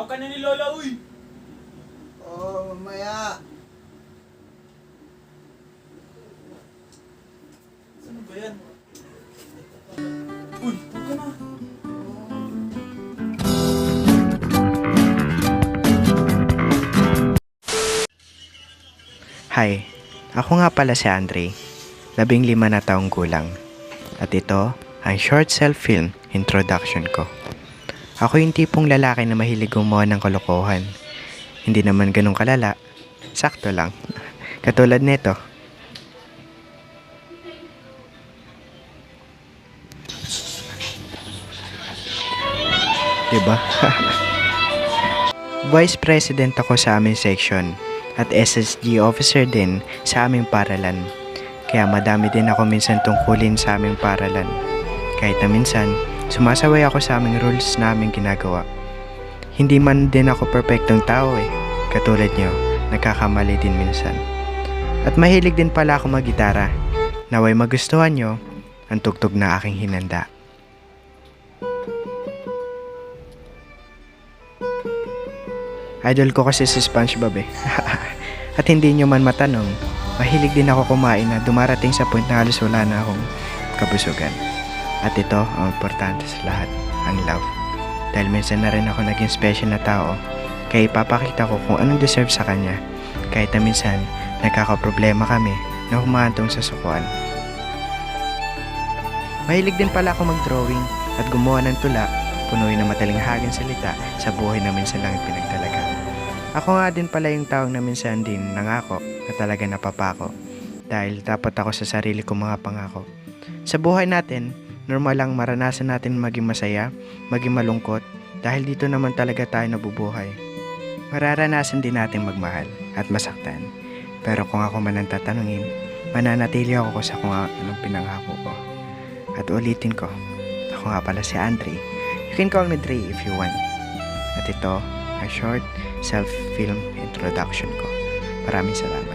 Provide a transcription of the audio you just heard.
Tawag ka na ni Lola, uy! Oo, mamaya. Saan ba yan? Uy, tawag ka na. Hi, ako nga pala si Andre, 15 na taong gulang. At ito ang short self-film introduction ko. Ako yung tipong lalaki na mahilig gumawa ng kalokohan. Hindi naman ganun kalala, sakto lang. Katulad nito. Diba? Vice President ako sa aming section at SSG officer din sa aming paralan. Kaya madami din ako minsan tungkulin sa aming paralan. Kahit na minsan, sumasaway ako sa aming rules na aming ginagawa. Hindi man din ako perfectong tao eh. Katulad nyo, nagkakamali din minsan. At mahilig din pala ako mag-gitara. Naway magustuhan nyo ang tugtog na aking hinanda. Idol ko kasi si SpongeBob eh. At hindi nyo man matanong, mahilig din ako kumain na dumarating sa point na halos wala na akong kabusugan. At ito ang importante sa lahat, ang love. Dahil minsan na rin ako naging special na tao, kaya ipapakita ko kung anong deserve sa kanya. Kahit na minsan, nagkakaproblema kami na humahantong sa sukuan. Mahilig din pala ako mag-drawing at gumawa ng tula, punuin ng matalinghagang salita sa buhay na minsan lang pinagtalaga. Ako nga din pala yung taong na minsan din nangako na talaga napapako dahil dapat ako sa sarili kong mga pangako. Sa buhay natin, normal lang maranasan natin maging masaya, maging malungkot dahil dito naman talaga tayo nabubuhay. Mararanasan din natin magmahal at masaktan. Pero kung ako man ang tatanungin, mananatili ako sa kung anong pinangako ko. At ulitin ko, ako nga pala si Andre. You can call me Dre if you want. At ito, a short self-film introduction ko. Maraming salamat.